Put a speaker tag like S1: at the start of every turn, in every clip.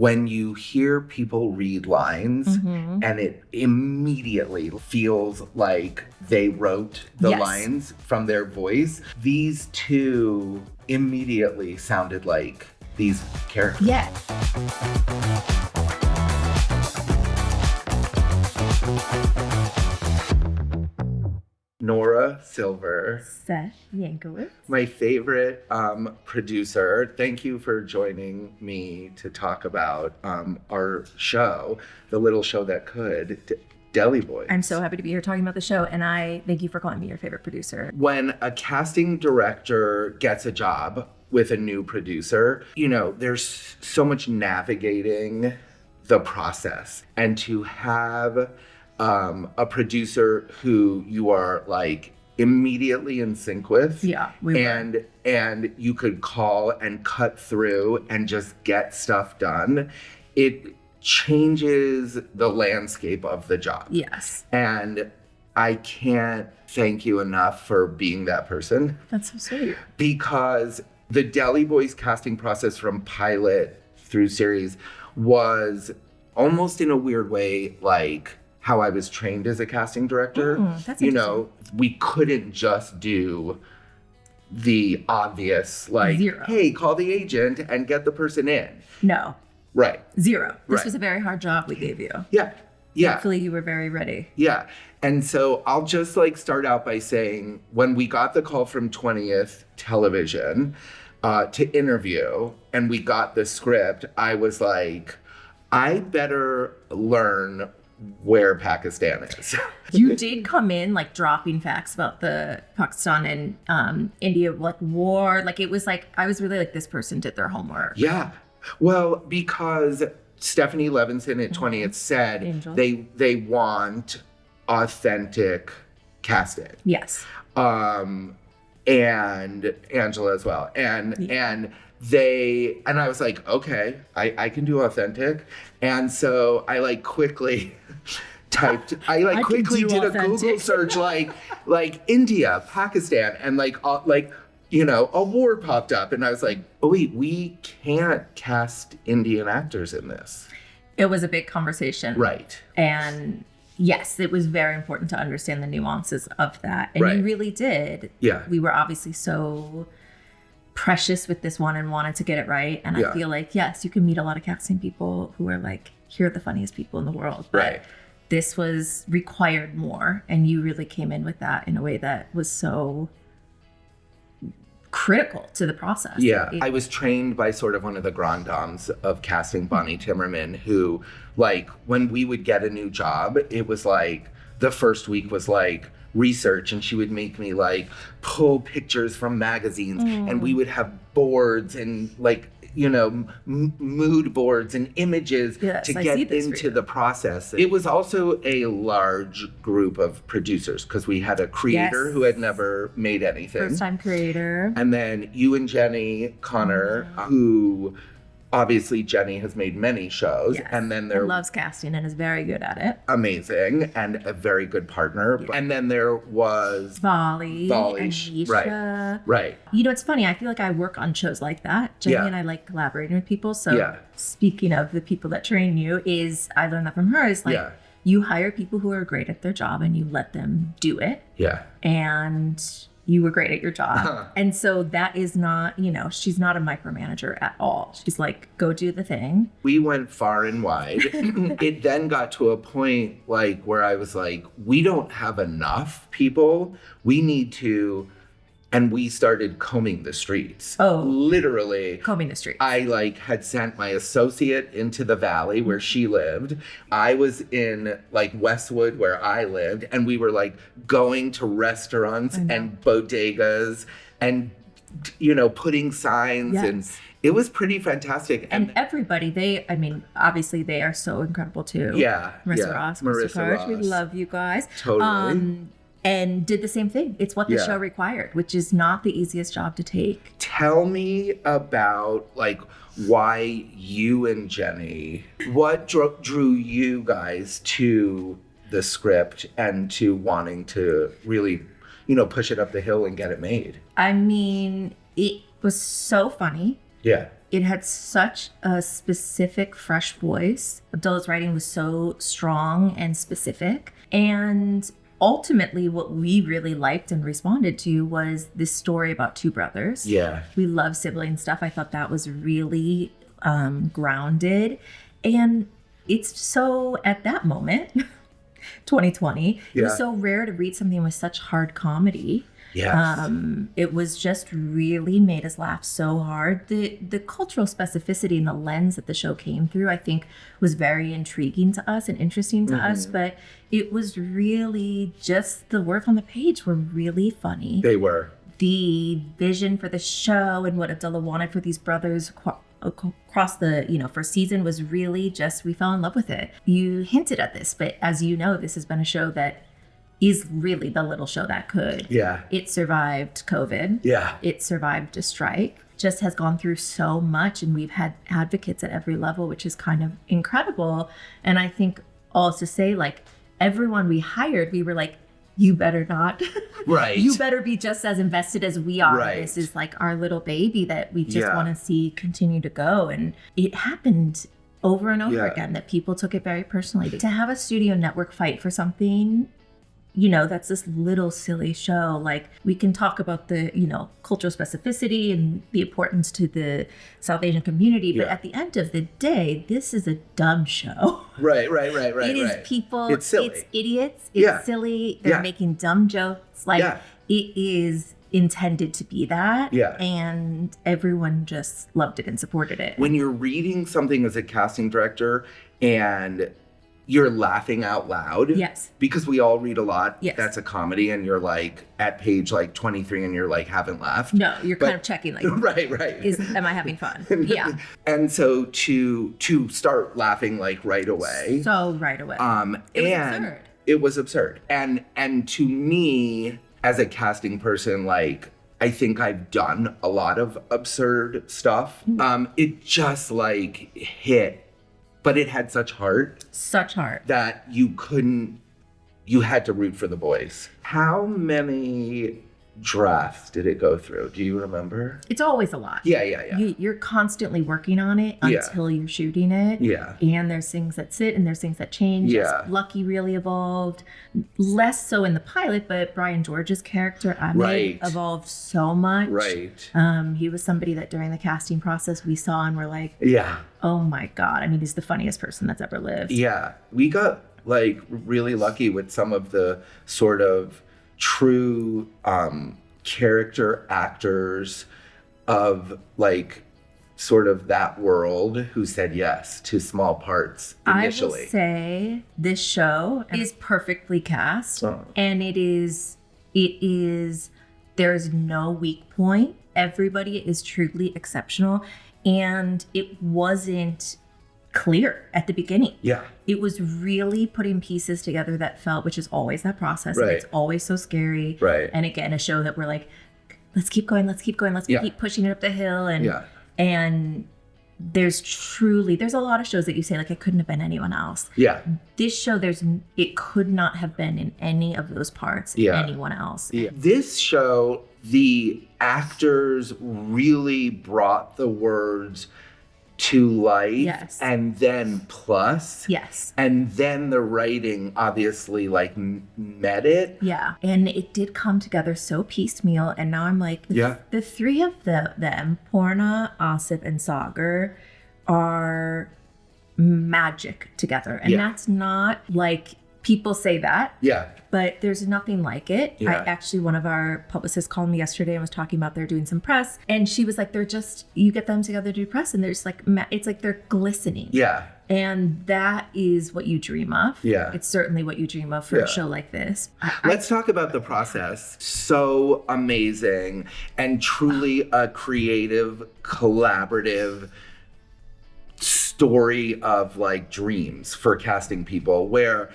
S1: when you hear people read lines and it immediately feels like they wrote the lines from their voice, these two immediately sounded like these characters.
S2: Yeah.
S1: Nora Silver.
S2: Seth Yanklewitz.
S1: My favorite producer. Thank you for joining me to talk about our show, the little show that could, Deli Boys.
S2: I'm so happy to be here talking about the show, and I thank you for calling me your favorite producer.
S1: When a casting director gets a job with a new producer, you know, there's so much navigating the process. And to have a producer who you are like immediately in sync with.
S2: Yeah.
S1: And you could call and cut through and just get stuff done. It changes the landscape of the job.
S2: Yes.
S1: And I can't thank you enough for being that person.
S2: That's so sweet.
S1: Because the Deli Boys casting process from pilot through series was almost in a weird way like how I was trained as a casting director.
S2: That's
S1: you know, we couldn't just do the obvious, like,
S2: Zero.
S1: Hey, call the agent and get the person in.
S2: No.
S1: Right.
S2: Zero. This
S1: Right.
S2: was a very hard job we gave you.
S1: Yeah. Yeah.
S2: Hopefully you were very ready.
S1: Yeah. And so I'll just like start out by saying when we got the call from 20th Television to interview and we got the script, I was like, I better learn where Pakistan is.
S2: You did come in like dropping facts about the Pakistan and India like war. Like it was like, I was really like, this person did their homework.
S1: Yeah. Well, because Stephanie Levinson at 20th said
S2: Angel.
S1: they want authentic casting.
S2: Yes.
S1: And Angela as well. And I was like, okay, I can do authentic. And so I like quickly quickly did a Google search like India, Pakistan, and like you know, a war popped up. And I was like, oh wait, we can't cast Indian actors in this.
S2: It was a big conversation.
S1: Right.
S2: And yes, it was very important to understand the nuances of that. And
S1: Right.
S2: you really did.
S1: Yeah.
S2: We were obviously so precious with this one and wanted to get it right. And
S1: Yeah.
S2: I feel like, yes, you can meet a lot of casting people who are like, here are the funniest people in the world. But
S1: Right.
S2: this was required more. And you really came in with that in a way that was so critical to the process.
S1: Yeah, I was trained by sort of one of the grand dames of casting, Bonnie Timmerman, who, like, when we would get a new job, it was like, the first week was like research, and she would make me like pull pictures from magazines, and we would have boards and like, you know, mood boards and images to get into the process. It was also a large group of producers because we had a creator who had never made anything.
S2: First-time creator.
S1: And then you and Jenny Connor, who obviously Jenny has made many shows.
S2: Yes.
S1: And then there
S2: loves casting and is very good at it.
S1: Amazing and a very good partner. Yeah. And then there was
S2: Volley and Nisha.
S1: Right.
S2: You know, it's funny. I feel like I work on shows like that. Jenny and I like collaborating with people. So speaking of the people that train you, I learned that from her, is like you hire people who are great at their job and you let them do it.
S1: Yeah. And
S2: you were great at your job. And so that is not, you know, she's not a micromanager at all. She's like, go do the thing.
S1: We went far and wide. It then got to a point like where I was like, we don't have enough people. We need to, and we started combing the streets.
S2: Oh,
S1: literally
S2: combing the streets.
S1: I like had sent my associate into the valley where she lived. I was in like Westwood where I lived, and we were like going to restaurants and bodegas and, you know, putting signs and it was pretty fantastic.
S2: And everybody, obviously they are so incredible too.
S1: Yeah.
S2: Marissa Ross, we love you guys.
S1: Totally.
S2: And did the same thing. It's what the show required, which is not the easiest job to take.
S1: Tell me about like why you and Jenny, what drew you guys to the script and to wanting to really, you know, push it up the hill and get it made?
S2: I mean, it was so funny.
S1: Yeah.
S2: it had such a specific, fresh voice. Abdullah's writing was so strong and specific. And ultimately, what we really liked and responded to was this story about two brothers.
S1: Yeah.
S2: We love sibling stuff. I thought that was really grounded. And it's so, at that moment, 2020, it was so rare to read something with such hard comedy.
S1: Yes.
S2: It was just really made us laugh so hard. The cultural specificity and the lens that the show came through, I think, was very intriguing to us and interesting to us. But it was really just, the words on the page were really funny.
S1: They were.
S2: The vision for the show and what Abdullah wanted for these brothers across the first season was really just, we fell in love with it. You hinted at this, but as you know, this has been a show that is really the little show that could.
S1: Yeah.
S2: It survived COVID.
S1: Yeah.
S2: It survived a strike. Just has gone through so much, and we've had advocates at every level, which is kind of incredible. And I think also say, like, everyone we hired, we were like, you better not.
S1: Right.
S2: You better be just as invested as we are.
S1: Right.
S2: This is like our little baby that we just want to see continue to go. And it happened over and over again that people took it very personally. To have a studio network fight for something, that's this little silly show. Like, we can talk about the, cultural specificity and the importance to the South Asian community. But at the end of the day, this is a dumb show.
S1: Right.
S2: It is people.
S1: It's silly.
S2: It's idiots. It's silly. They're making dumb jokes. Like, it is intended to be that.
S1: Yeah.
S2: And everyone just loved it and supported it.
S1: When you're reading something as a casting director and you're laughing out loud.
S2: Yes.
S1: Because we all read a lot.
S2: Yes.
S1: That's a comedy, and you're like at page like 23 and you're like, haven't laughed.
S2: No, you're kind of checking like,
S1: right.
S2: Am I having fun? Yeah.
S1: And so to start laughing like right away.
S2: So right away. It was absurd.
S1: It was absurd. And to me, as a casting person, like, I think I've done a lot of absurd stuff. It just like hit. But it had such heart.
S2: Such heart. That
S1: you had to root for the boys. How many drafts did it go through? Do you remember?
S2: It's always a lot.
S1: Yeah.
S2: You're constantly working on it until you're shooting it.
S1: Yeah.
S2: And there's things that sit and there's things that change.
S1: Yeah.
S2: Lucky really evolved. Less so in the pilot, but Brian George's character, Ahmed, evolved so much.
S1: Right.
S2: He was somebody that during the casting process we saw and we're like, oh my God. I mean, he's the funniest person that's ever lived.
S1: Yeah. We got like really lucky with some of the sort of true character actors of like sort of that world who said yes to small parts initially.
S2: I will say this show is perfectly cast, and it is there's no weak point. Everybody is truly exceptional, and it wasn't clear at the beginning.
S1: Yeah.
S2: It was really putting pieces together that felt, which is always that process.
S1: Right.
S2: And it's always so scary.
S1: Right.
S2: And again, a show that we're like, let's keep going, let's keep pushing it up the hill. And there's a lot of shows that you say, like, it couldn't have been anyone else.
S1: Yeah.
S2: This show, it could not have been in any of those parts anyone else.
S1: Yeah. This show, the actors really brought the words to life.
S2: Yes.
S1: And then plus.
S2: Yes.
S1: And then the writing obviously like met it.
S2: Yeah. And it did come together so piecemeal. And now I'm like, the three of them, Porna, Asif, and Sagar, are magic together. And that's not like people say that. Yeah. But there's nothing like it.
S1: Yeah.
S2: One of our publicists called me yesterday and was talking about they're doing some press. And she was like, you get them together to do press and there's like, it's like they're glistening.
S1: Yeah.
S2: And that is what you dream of.
S1: Yeah.
S2: It's certainly what you dream of for a show like this.
S1: Let's talk about the process. So amazing and truly a creative, collaborative story of like dreams for casting people where,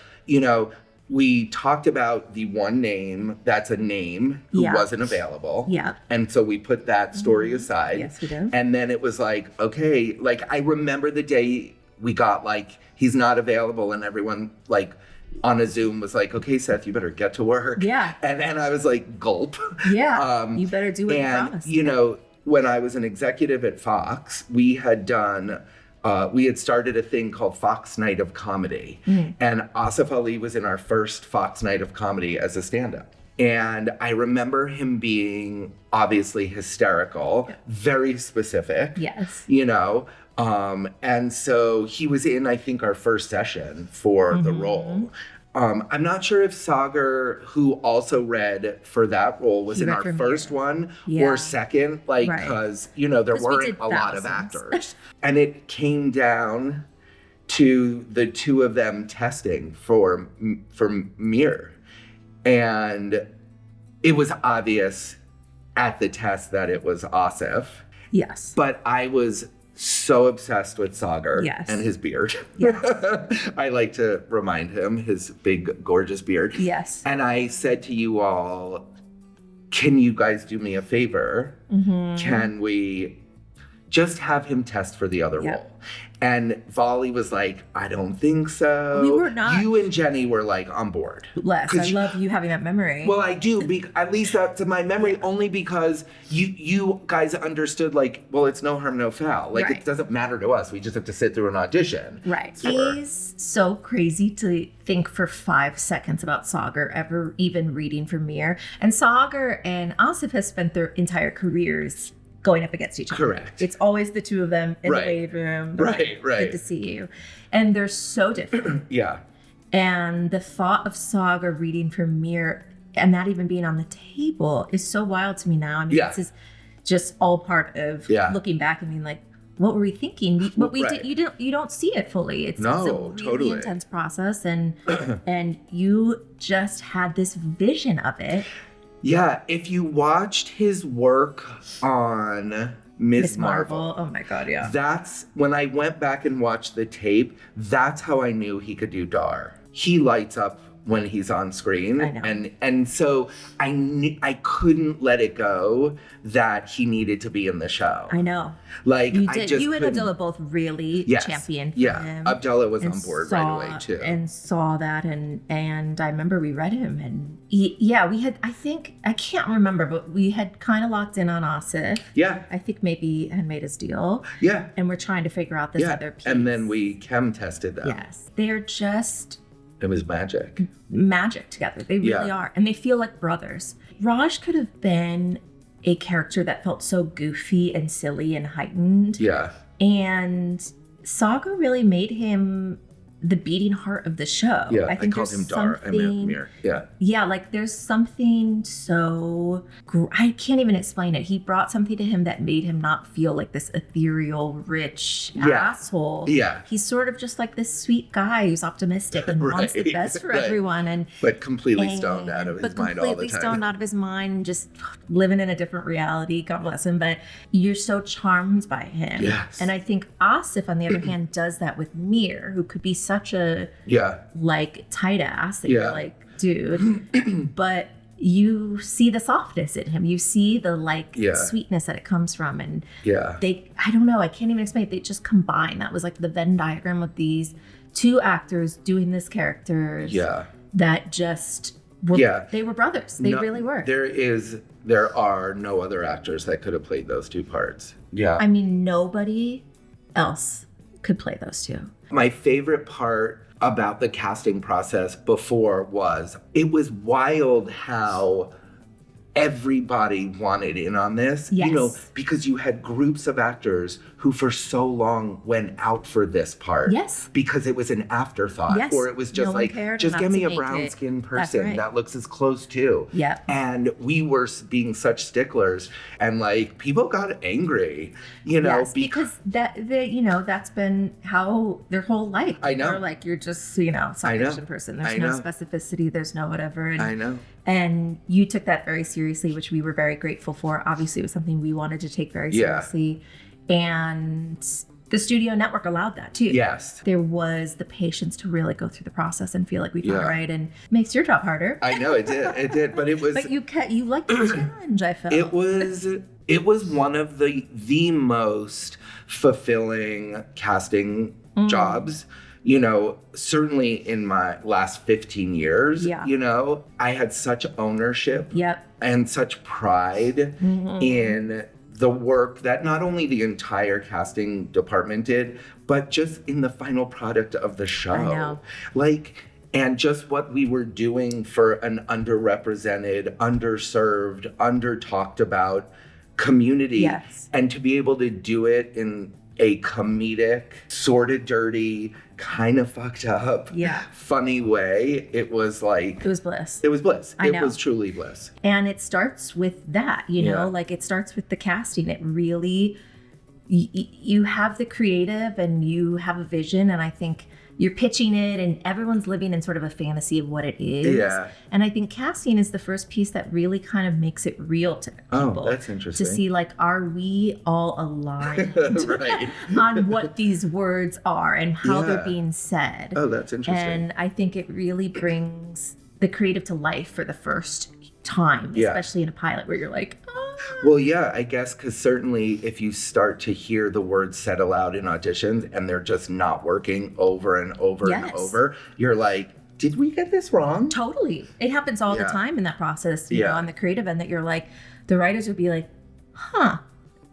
S1: we talked about the one name that's a name who wasn't available.
S2: Yeah.
S1: And so we put that story aside.
S2: Yes, we did.
S1: And then it was like, okay, like I remember the day we got like, he's not available and everyone like on a Zoom was like, okay, Seth, you better get to work.
S2: Yeah.
S1: And then I was like, gulp.
S2: Yeah. You better do what you promised.
S1: when I was an executive at Fox, we had started a thing called Fox Night of Comedy. And Asif Ali was in our first Fox Night of Comedy as a stand-up. And I remember him being obviously hysterical, very specific.
S2: Yes.
S1: You know, and so he was in, I think, our first session for the role. I'm not sure if Sagar, who also read for that role, was in our first one or second, like, because, you know, there weren't a lot of actors. And it came down to the two of them testing for Mir. And it was obvious at the test that it was Asif.
S2: Yes.
S1: But I was so obsessed with Sagar and his beard. Yes. I like to remind him his big, gorgeous beard.
S2: Yes.
S1: And I said to you all, can you guys do me a favor? Can we just have him test for the other role? And Volley was like, I don't think so.
S2: We were not.
S1: You and Jenny were like on board.
S2: Les, I love you having that memory.
S1: Well, I do. At least that's my memory, only because you guys understood, like, well, it's no harm, no foul. Like, it doesn't matter to us. We just have to sit through an audition.
S2: Right. He's so crazy to think for 5 seconds about Sagar ever even reading for Mir. And Sagar and Asif has spent their entire careers going up against each other.
S1: Correct.
S2: It's always the two of them in the wave room.
S1: Right.
S2: Good to see you. And they're so different. And the thought of Sagar reading for Mir and that even being on the table is so wild to me now. I mean, this is just all part of looking back and being like, what were we thinking? What we did, you don't see it fully. It's a really intense process, and and you just had this vision of it. Yeah,
S1: if you watched his work on Ms. Marvel.
S2: Oh my God, yeah.
S1: That's when I went back and watched the tape, that's how I knew he could do Dar. He lights up when he's on screen.
S2: I know.
S1: And so I couldn't let it go that he needed to be in the show.
S2: I know.
S1: Like,
S2: you did. You and Abdullah both really championed him.
S1: Abdullah was on board right away too.
S2: And saw that, and I remember we read him, and we had, I can't remember, but we had kind of locked in on Asif.
S1: Yeah.
S2: I think maybe had made his deal.
S1: Yeah.
S2: And we're trying to figure out this other piece.
S1: And then we chem tested them.
S2: Yes. They're just...
S1: It was magic.
S2: Magic together. They really are. And they feel like brothers. Raj could have been a character that felt so goofy and silly and heightened.
S1: Yeah.
S2: And Sagar really made him the beating heart of the show.
S1: Yeah, I called him Dar. I mean, Mir. Yeah.
S2: Yeah, like there's something so... I can't even explain it. He brought something to him that made him not feel like this ethereal, rich asshole.
S1: Yeah.
S2: He's sort of just like this sweet guy who's optimistic and wants the best for everyone.
S1: But completely stoned out of his mind all the time.
S2: Completely stoned out of his mind, just living in a different reality. God bless him. But you're so charmed by him.
S1: Yes.
S2: And I think Asif, on the other hand, does that with Mir, who could be such a like tight ass that you're like, dude, but you see the softness in him, you see the sweetness that it comes from, and I don't know, I can't even explain it. They just combine. That was like the Venn diagram of these two actors doing this characters that just were, they were brothers. They really were.
S1: There are no other actors that could have played those two parts.
S2: I mean, nobody else could play those two.
S1: My favorite part about the casting process before was, it was wild how everybody wanted in on this.
S2: Yes.
S1: You know, because you had groups of actors who for so long went out for this part.
S2: Yes.
S1: Because it was an afterthought.
S2: Yes.
S1: Or it was just just give me a brown skinned person that looks as close to.
S2: Yeah.
S1: And we were being such sticklers, and like people got angry, you know.
S2: Yes, because that's been how their whole life.
S1: I know.
S2: They're like, you're just, some Asian person. There's no specificity. There's no whatever. And,
S1: I know.
S2: And you took that very seriously, which we were very grateful for. Obviously, it was something we wanted to take very seriously. And the studio network allowed that too.
S1: Yes.
S2: There was the patience to really go through the process and feel like we got it right, and makes your job harder.
S1: I know it did. It did. But it was...
S2: But you liked the challenge, I felt.
S1: It was one of the most fulfilling casting jobs. You know, certainly in my last 15 years, you know, I had such ownership and such pride in the work that not only the entire casting department did, but just in the final product of the show.
S2: I know.
S1: Like, and just what we were doing for an underrepresented, underserved, under-talked about community.
S2: Yes.
S1: And to be able to do it in a comedic, sort of dirty, kind of fucked up, funny way, it was like...
S2: It was bliss.
S1: It was bliss.
S2: I know.
S1: It was truly bliss.
S2: And it starts with that, you know? Like, it starts with the casting. It really... You have the creative and you have a vision, and I think you're pitching it and everyone's living in sort of a fantasy of what it is.
S1: Yeah.
S2: And I think casting is the first piece that really kind of makes it real to people.
S1: Oh, that's interesting.
S2: To see, like, are we all aligned
S1: right.
S2: on what these words are and how they're being said.
S1: Oh, that's interesting.
S2: And I think it really brings the creative to life for the first time, especially in a pilot where you're like, oh.
S1: Well, yeah, I guess because certainly if you start to hear the words said aloud in auditions and they're just not working over and over and over, you're like, did we get this wrong?
S2: Totally. It happens all the time in that process, you know, on the creative end, that you're like, the writers would be like, huh.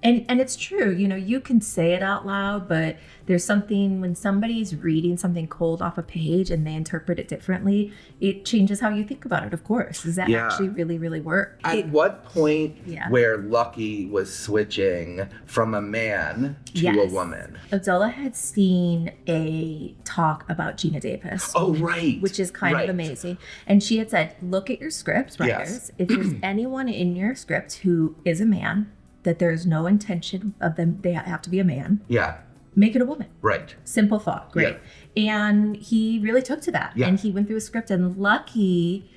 S2: And it's true, you know, you can say it out loud, but there's something when somebody's reading something cold off a page and they interpret it differently, it changes how you think about it, of course. Does that actually really, really work?
S1: At what point where Lucky was switching from a man to a woman?
S2: Abdullah had seen a talk about Gina Davis.
S1: Oh, right.
S2: Which is kind of amazing. And she had said, look at your scripts, writers. If there's anyone in your script who is a man, that there's no intention of them, they have to be a man.
S1: Yeah.
S2: Make it a woman.
S1: Right.
S2: Simple thought. Great. Yeah. And he really took to that. Yeah. And he went through a script, and Lucky,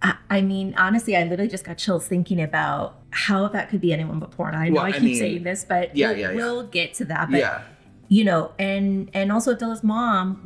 S2: I mean, honestly, I literally just got chills thinking about how that could be anyone but porn. I know I keep saying this, but we'll get to that. But, you know, and also Abdullah's mom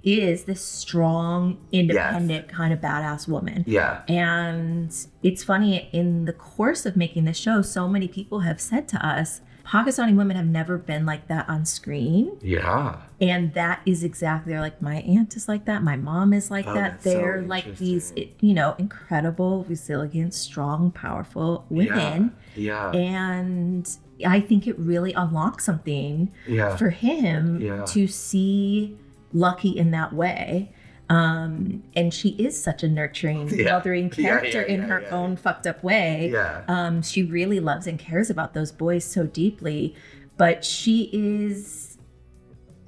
S2: is this strong, independent, kind of badass woman. Yeah. And it's funny, in the course of making this show, so many people have said to us, Pakistani women have never been like that on screen. Yeah. And that is exactly, they're like, my aunt is like that. My mom is like that. They're so like these, you know, incredible, resilient, strong, powerful women. Yeah. And I think it really unlocks something for him to see Lucky in that way. And she is such a nurturing, mothering character in her own fucked up way. Yeah. She really loves and cares about those boys so deeply, but she is,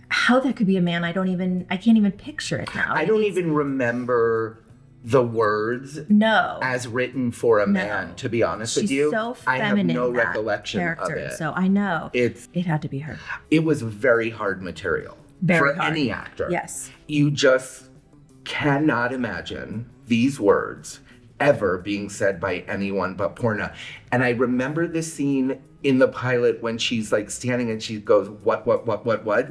S2: how that could be a man, I can't even picture it now.
S1: I don't even remember the words as written for a man, to be honest with you.
S2: So feminine,
S1: I have no recollection
S2: character,
S1: of it.
S2: So I know it had to be her.
S1: It was very hard material.
S2: Very
S1: for
S2: hard.
S1: Any actor.
S2: Yes.
S1: You just cannot imagine these words ever being said by anyone but Porna. And I remember this scene in the pilot when she's like standing and she goes, what?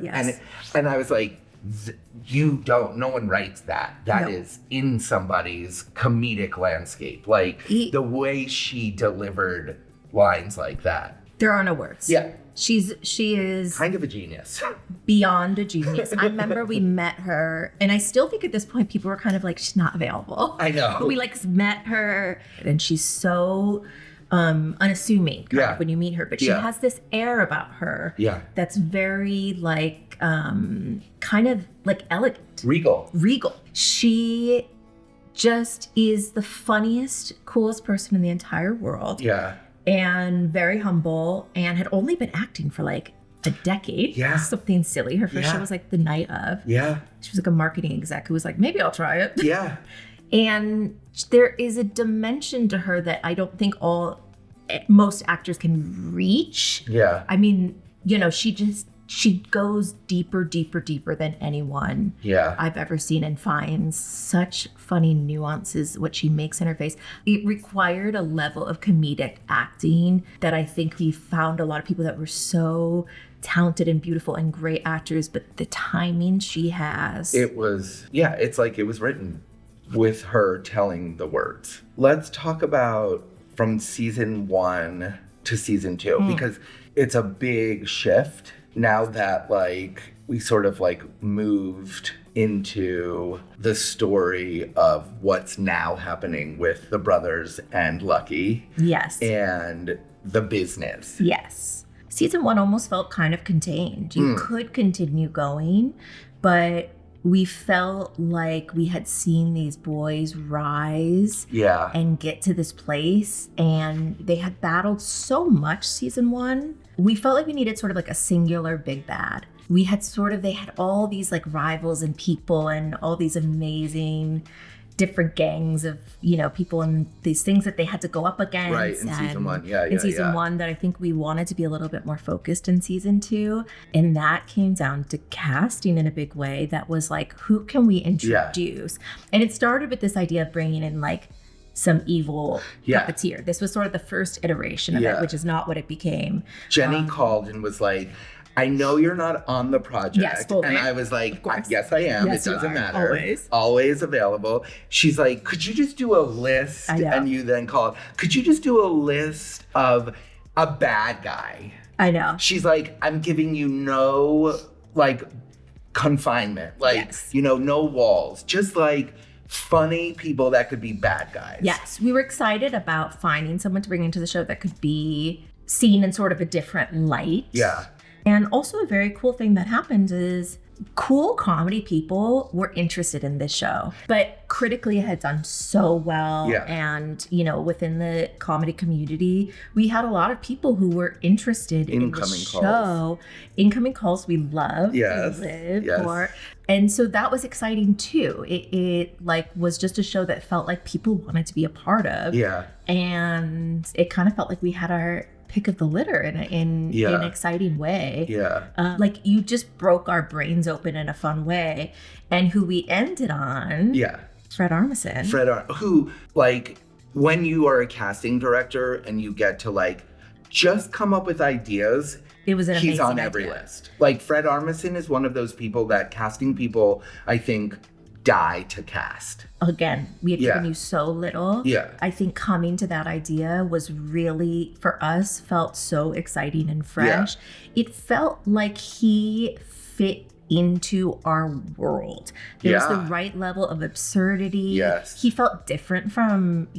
S1: Yes. And I was like, no one writes that. That is in somebody's comedic landscape. Like the way she delivered lines like that.
S2: There are no words.
S1: Yeah.
S2: She is
S1: kind of a genius.
S2: Beyond a genius. I remember we met her, and I still think at this point people were kind of like, she's not available.
S1: I know.
S2: But we like met her, and she's so unassuming kind of when you meet her, but she has this air about her that's very like kind of like elegant. Regal. She just is the funniest, coolest person in the entire world. Yeah. And very humble, and had only been acting for like a decade. Yeah. Something silly. Her first show was like the night of. Yeah. She was like a marketing exec who was like, maybe I'll try it. Yeah. And there is a dimension to her that I don't think most actors can reach. Yeah. I mean, you know, she goes deeper than anyone I've ever seen, and finds such funny nuances, what she makes in her face. It required a level of comedic acting that I think we found a lot of people that were so talented and beautiful and great actors, but the timing she has.
S1: It was, it's like it was written with her telling the words. Let's talk about from season 1 to season 2, because it's a big shift. Now that like we sort of like moved into the story of what's now happening with the brothers and Lucky.
S2: Yes.
S1: And the business.
S2: Yes. Season 1 almost felt kind of contained. You could continue going, but we felt like we had seen these boys rise and get to this place, and they had battled so much season 1. We felt like we needed sort of like a singular big bad. They had all these like rivals and people and all these amazing different gangs of, people and these things that they had to go up against.
S1: Right, in season 1. In
S2: season 1 that I think we wanted to be a little bit more focused in season 2. And that came down to casting in a big way. That was like, who can we introduce? And it started with this idea of bringing in like some evil puppeteer. This was sort of the first iteration of it, which is not what it became.
S1: Jenny called and was like, I know you're not on the project.
S2: Yes, fully.
S1: And I was like, yes, I am.
S2: Yes,
S1: it doesn't matter.
S2: Always.
S1: Always available. She's like, could you just do a list? And you then called, could you just do a list of a bad guy?
S2: I know.
S1: She's like, I'm giving you no, like, confinement. Like, no walls. Just, like, funny people that could be bad guys.
S2: Yes. We were excited about finding someone to bring into the show that could be seen in sort of a different light.
S1: Yeah.
S2: And also a very cool thing that happened is cool comedy people were interested in this show, but critically it had done so well.
S1: Yeah.
S2: And, within the comedy community, we had a lot of people who were interested in the show. Incoming calls we love.
S1: Yes.
S2: We live for. And so that was exciting too. It like was just a show that felt like people wanted to be a part of.
S1: Yeah.
S2: And it kind of felt like we had our pick of the litter in an exciting way.
S1: Yeah.
S2: Like you just broke our brains open in a fun way. And who we ended on.
S1: Yeah.
S2: Fred Armisen.
S1: Who, like, when you are a casting director and you get to, like, just come up with ideas,
S2: it was an amazing
S1: he's on every list. Like, Fred Armisen is one of those people that casting people, I think, die to cast.
S2: Again, we had given you so little.
S1: Yeah.
S2: I think coming to that idea was really, for us, felt so exciting and fresh. Yeah. It felt like he fit into our world. There was the right level of absurdity.
S1: Yes.
S2: He felt different from,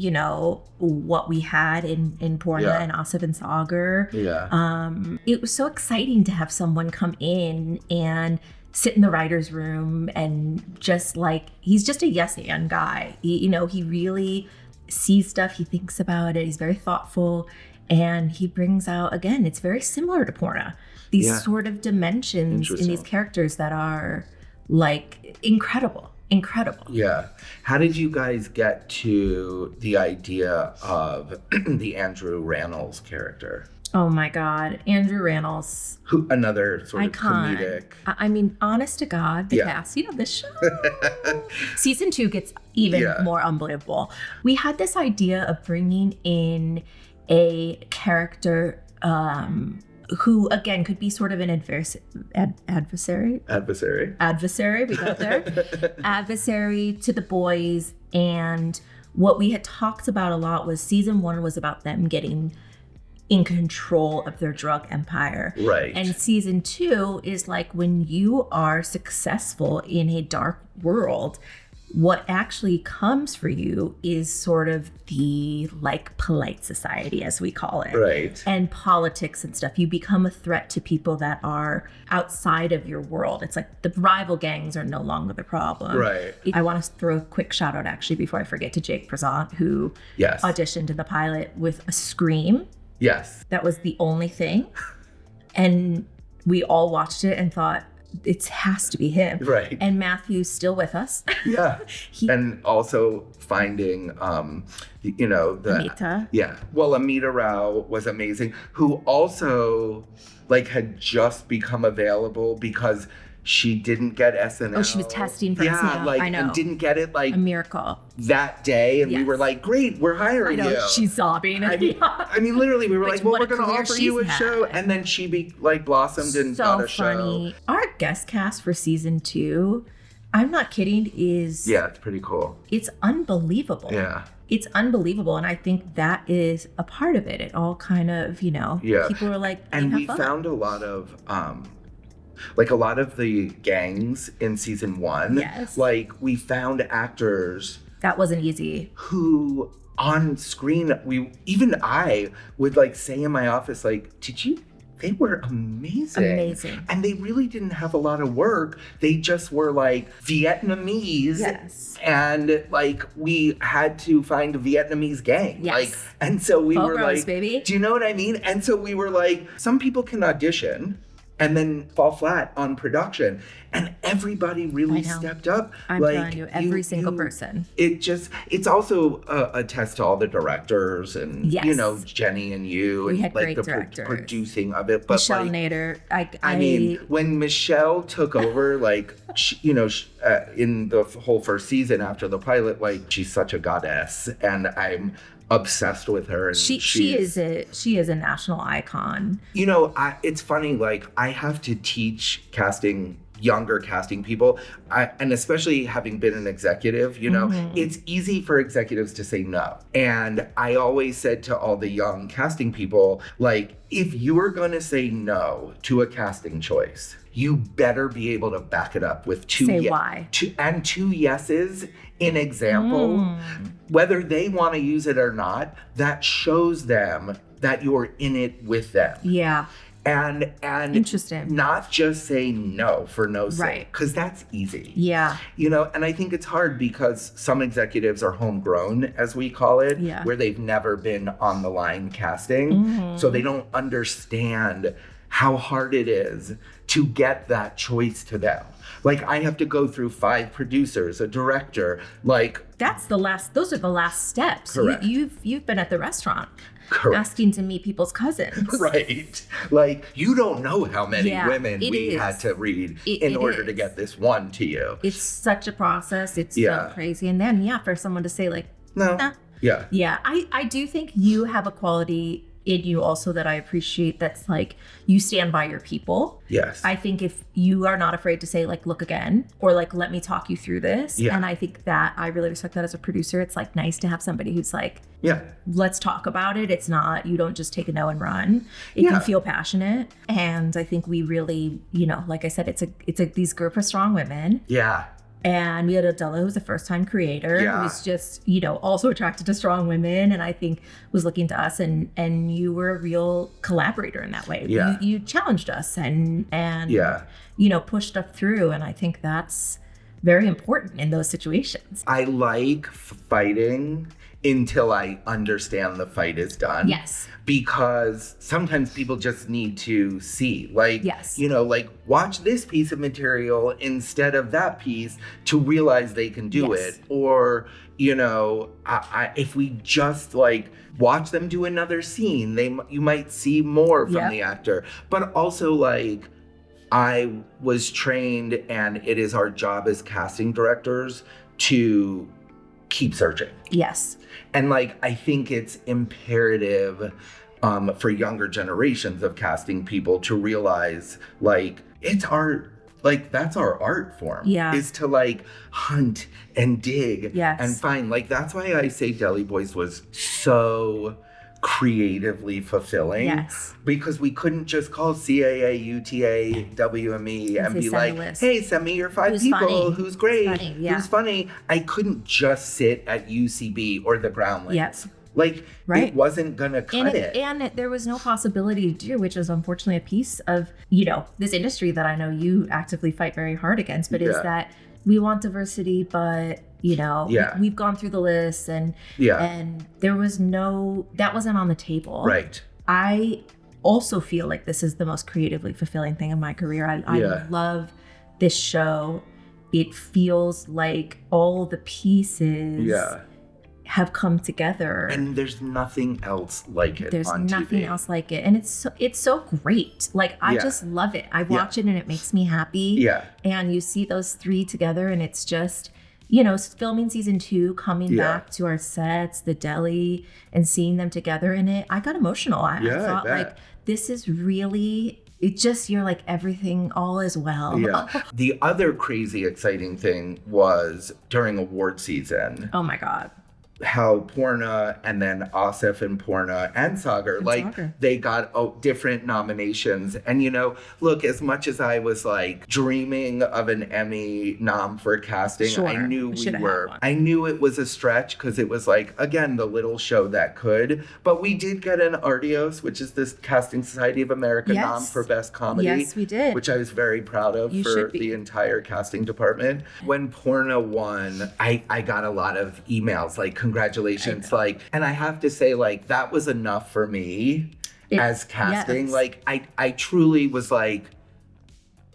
S2: what we had in Porna and Asif and Sagar.
S1: Yeah.
S2: It was so exciting to have someone come in and sit in the writer's room and just like, he's just a yes and guy. He really sees stuff, he thinks about it, he's very thoughtful, and he brings out, again, it's very similar to Porna. These sort of dimensions in these characters that are like incredible.
S1: Yeah. How did you guys get to the idea of the Andrew Rannells character?
S2: Oh my God, Andrew Rannells.
S1: Who, another sort of comedic.
S2: I mean, honest to God, the cast, this show. Season 2 gets even more unbelievable. We had this idea of bringing in a character who, again, could be sort of an adversary. We got there. Adversary to the boys. And what we had talked about a lot was season 1 was about them getting in control of their drug empire.
S1: Right.
S2: And season 2 is like when you are successful in a dark world, what actually comes for you is sort of the like polite society, as we call it.
S1: Right.
S2: And politics and stuff. You become a threat to people that are outside of your world. It's like the rival gangs are no longer the problem.
S1: Right.
S2: I want to throw a quick shout out actually before I forget to Jake Prezant, who auditioned in the pilot with a scream.
S1: Yes.
S2: That was the only thing. And we all watched it and thought, it has to be him.
S1: Right.
S2: And Matthew's still with us.
S1: Yeah. And also finding,
S2: Amita.
S1: Yeah. Well, Amita Rao was amazing, who also had just become available because she didn't get SNL.
S2: Oh, she was testing for SNL. I know.
S1: And didn't get it a
S2: miracle
S1: that day. And we were like, great, we're hiring you.
S2: She's sobbing.
S1: I mean, literally, we were like, well, we're going to offer you a show. And then she blossomed and got a
S2: funny.
S1: show.
S2: Our guest cast for season 2, I'm not kidding, is...
S1: Yeah, it's pretty cool.
S2: It's unbelievable.
S1: Yeah.
S2: It's unbelievable. And I think that is a part of it. It all kind of, people are like,
S1: and we found a lot of... a lot of the gangs in season 1, we found actors...
S2: That wasn't easy.
S1: Who on screen, I would like say in my office, like, they were amazing. And they really didn't have a lot of work. They just were like Vietnamese.
S2: Yes.
S1: And like we had to find a Vietnamese gang.
S2: Yes.
S1: Like, and so we were
S2: Rose,
S1: like,
S2: baby.
S1: do you know what I mean? And so we were like, some people can audition and then fall flat on production. And everybody really stepped up.
S2: I'm telling you, every single person.
S1: It's also a test to all the directors and, you know, Jenny and you.
S2: We
S1: and
S2: had
S1: like
S2: great
S1: the
S2: directors.
S1: Producing of it. But
S2: Michelle
S1: like,
S2: Nader.
S1: I mean, when Michelle took over, like, in the whole first season after the pilot, like, she's such a goddess. And I'm obsessed with her. And she is a national icon. You know, it's funny, like, I have to teach younger casting people, and especially having been an executive, you know, it's easy for executives to say no. And I always said to all the young casting people, like, if you are going to say no to a casting choice, you better be able to back it up with two yeses in example. Whether they want to use it or not, that shows them that you're in it with them. Yeah. And
S2: interesting.
S1: Not just say no for no sake, because that's easy. Yeah. You know, and I think it's hard because some executives are homegrown, as we call it, where they've never been on the line casting. So they don't understand how hard it is to get that choice to them. Like, I have to go through 5 producers, a director, like...
S2: Those are the last steps.
S1: Correct.
S2: You've been at the restaurant.
S1: Correct.
S2: Asking to meet people's cousins.
S1: Right. Like, you don't know how many women we had to read in order to get this one to you.
S2: It's such a process. It's so crazy. And then, for someone to say, like, no. Yeah. Yeah. I do think you have a quality in you also that I appreciate, that's like, you stand by your people. Yes. I think if you are not afraid to say, like, look again, or like, let me talk you through this. And I think that I really respect that as a producer. It's like nice to have somebody who's like, let's talk about it. It's not, you don't just take a no and run. It can feel passionate. And I think we really, you know, like I said, it's a these group of strong women. Yeah. And we had Adela, who was a first-time creator, who was just, you know, also attracted to strong women, and I think was looking to us, and you were a real collaborator in that way. Yeah. You challenged us and you know, pushed stuff through, and I think that's very important in those situations.
S1: I like fighting until I understand the fight is done. Yes. Because sometimes people just need to see, like, you know, like, watch this piece of material instead of that piece to realize they can do it. Or, you know, if we just like watch them do another scene, you might see more from the actor. But also, like, I was trained, and it is our job as casting directors to keep searching. Yes. And like, I think it's imperative for younger generations of casting people to realize, like, it's art. Like, that's our art form. Yeah. Is to like hunt and dig and find. Like, that's why I say Deli Boys was so creatively fulfilling. Yes. Because we couldn't just call CAA, UTA, WME and be like, hey, send me your 5 people. Who's great? Who's funny? I couldn't just sit at UCB or the Groundlings. Yes. Like, it wasn't gonna cut it.
S2: And there was no possibility to do, which is unfortunately a piece of, you know, this industry that I know you actively fight very hard against, but is that we want diversity, but, you know, we've gone through the list and there was that wasn't on the table. Right. I also feel like this is the most creatively fulfilling thing in my career. I love this show. It feels like all the pieces have come together.
S1: And there's nothing else like it.
S2: There's nothing else like it. And it's so great. Like, I just love it. I watch it and it makes me happy. Yeah. And you see those 3 together, and it's just, you know, filming season 2, coming back to our sets, the deli, and seeing them together in it. I got emotional. I thought, like, this is really, it just, you're like, everything, all is well.
S1: Yeah. The other crazy exciting thing was during award season.
S2: Oh my God.
S1: how Porna and then Asif and Porna and Sagar, they got different nominations. And, look, as much as I was like dreaming of an Emmy nom for casting, I knew I knew it was a stretch because it was like, again, the little show that could. But we did get an Artios, which is this Casting Society of America nom for Best Comedy.
S2: Yes, we did.
S1: Which I was very proud of for the entire casting department. When Porna won, I got a lot of emails like, congratulations, and I have to say, that was enough for me as casting. I truly was like,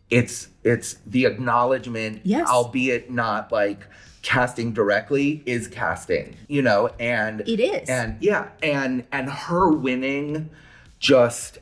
S1: it's the acknowledgement, albeit not like casting directly, is casting, and
S2: it is.
S1: And her winning just,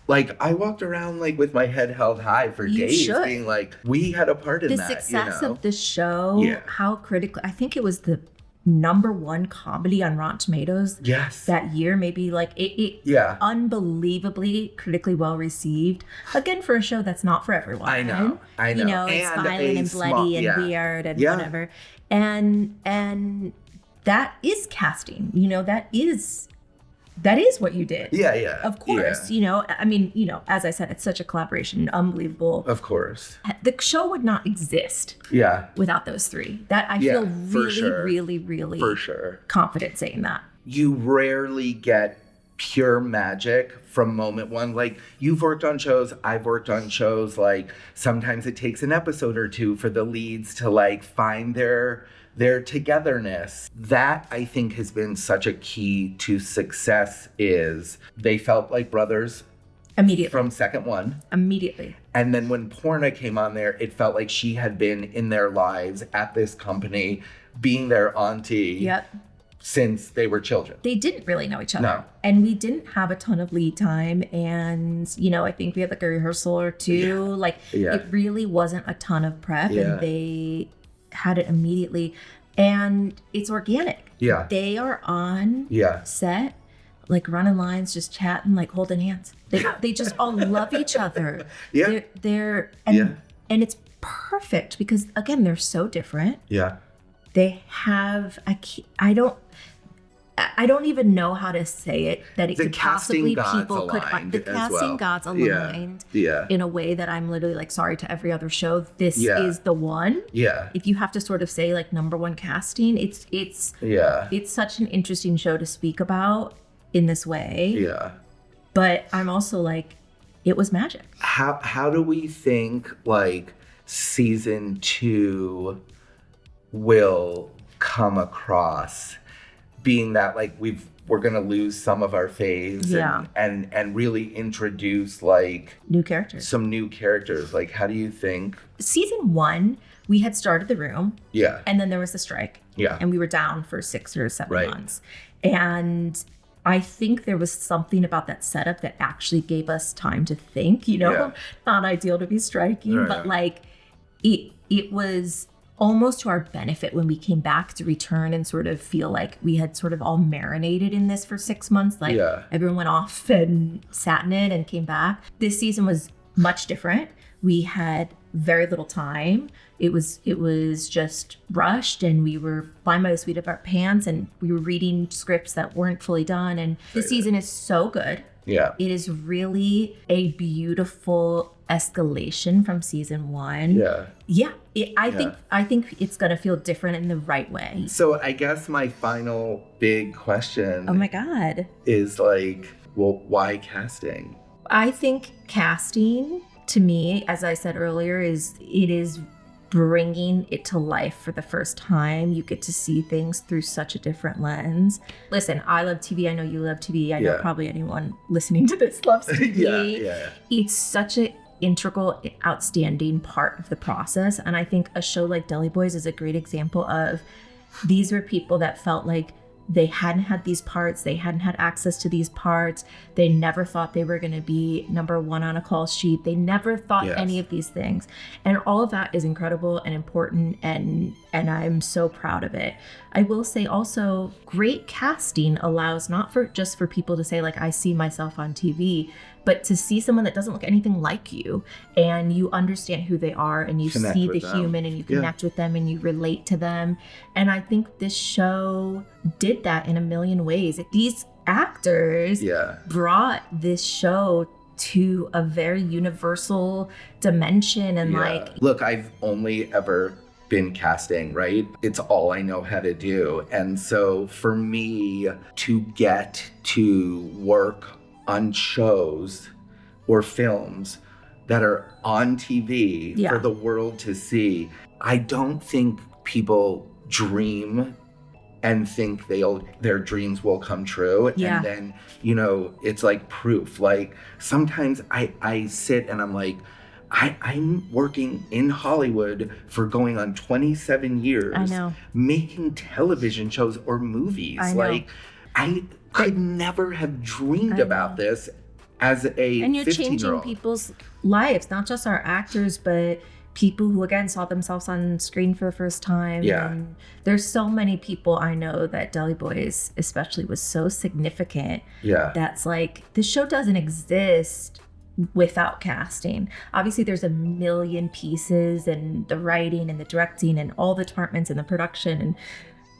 S1: I walked around with my head held high for days, being like, we had a part in that.
S2: The success of the show, how critical, I think it was the #1 comedy on Rotten Tomatoes that year, maybe unbelievably critically well received. Again, for a show that's not for everyone.
S1: I know.
S2: It's violent and bloody and weird and whatever. And that is casting, that is what you did.
S1: Yeah.
S2: Of course, as I said, it's such a collaboration, unbelievable.
S1: Of course.
S2: The show would not exist without those three. That I feel really
S1: for sure
S2: confident saying that.
S1: You rarely get pure magic from moment one. You've worked on shows, I've worked on shows, sometimes it takes an episode or two for the leads to find their togetherness. That, I think, has been such a key to success, is they felt like brothers
S2: immediately
S1: from second one.
S2: Immediately.
S1: And then when Porna came on there, it felt like she had been in their lives at this company, being their auntie since they were children.
S2: They didn't really know each other.
S1: No.
S2: And we didn't have a ton of lead time. And, I think we had a rehearsal or two. It really wasn't a ton of prep. And they had it immediately, and it's organic. They are on set, running lines, just chatting, holding hands. They just all love each other. They're and it's perfect because, again, they're so different. They have I don't even know how to say it, that it could possibly people could the casting gods aligned in a way that I'm literally sorry to every other show, this is the one. If you have to sort of say #1 casting, it's such an interesting show to speak about in this way. But I'm also it was magic.
S1: How do we think season 2 will come across, being that we're gonna lose some of our faves and really introduce
S2: new characters,
S1: some new characters? How do you think?
S2: Season 1, we had started the room, and then there was the strike, and we were down for 6 or 7 months, and I think there was something about that setup that actually gave us time to think. Not ideal to be striking, but it was almost to our benefit when we came back to return and sort of feel like we had sort of all marinated in this for 6 months. Everyone went off and sat in it and came back. This season was much different. We had very little time. It was just rushed, and we were flying by the seat of our pants, and we were reading scripts that weren't fully done. And this season is so good. It is really a beautiful escalation from season 1. I think it's gonna feel different in the right way.
S1: So I guess my final big question,
S2: oh my god,
S1: is why casting?
S2: I think casting, to me, as I said earlier, is bringing it to life for the first time. You get to see things through such a different lens. Listen, I love TV. I know you love TV. I know probably anyone listening to this loves TV. It's such an integral, outstanding part of the process. And I think a show like Deli Boys is a great example of, these were people that felt like they hadn't had these parts. They hadn't had access to these parts. They never thought they were going to be #1 on a call sheet. They never thought any of these things. And all of that is incredible and important. And I'm so proud of it. I will say also, great casting allows not just for people to say I see myself on TV, But to see someone that doesn't look anything like you and you understand who they are and you see the human and you connect with them and you relate to them. And I think this show did that in a million ways. These actors brought this show to a very universal dimension and
S1: Look, I've only ever been casting, right? It's all I know how to do. And so for me to get to work on shows or films that are on TV for the world to see, I don't think people dream and think their dreams will come true. And then, you know, it's like proof. Like sometimes I sit and I'm like, I'm working in Hollywood for going on 27 years.
S2: I know.
S1: Making television shows or movies.
S2: I know.
S1: Like I could never have dreamed about this as a
S2: And you're changing people's lives, not just our actors, but people who, again, saw themselves on screen for the first time.
S1: Yeah.
S2: And there's so many people I know that Deli Boys especially was so significant.
S1: Yeah.
S2: That's like, this show doesn't exist without casting. Obviously, there's a million pieces and the writing and the directing and all the departments and the production, and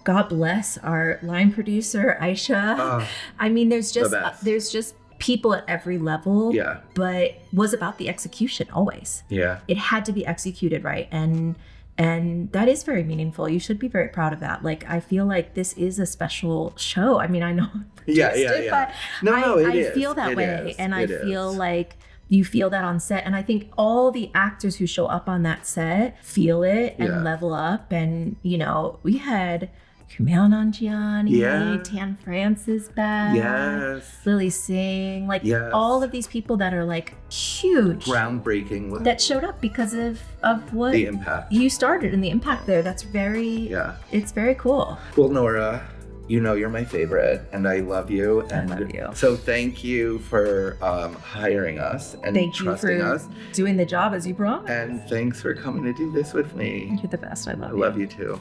S2: God bless our line producer, Aisha. I mean, there's just people at every level, but was about the execution always. Yeah. It had to be executed right. And that is very meaningful. You should be very proud of that. Like, I feel like this is a special show. I mean, I know. But I feel that way. And I feel like you feel that on set. And I think all the actors who show up on that set feel it and level up. And, you know, we had Kumail Nanjiani, Tan Francis back, Lily Singh, like all of these people that are like huge,
S1: groundbreaking,
S2: that showed up because of what
S1: the impact
S2: you started and the impact there. That's very it's very cool.
S1: Well, Nora, you know you're my favorite, and I love you. And
S2: I love you.
S1: So thank you for hiring us and trusting us,
S2: doing the job as you promised.
S1: And thanks for coming to do this with me.
S2: You're the best. I love you.
S1: I love you too.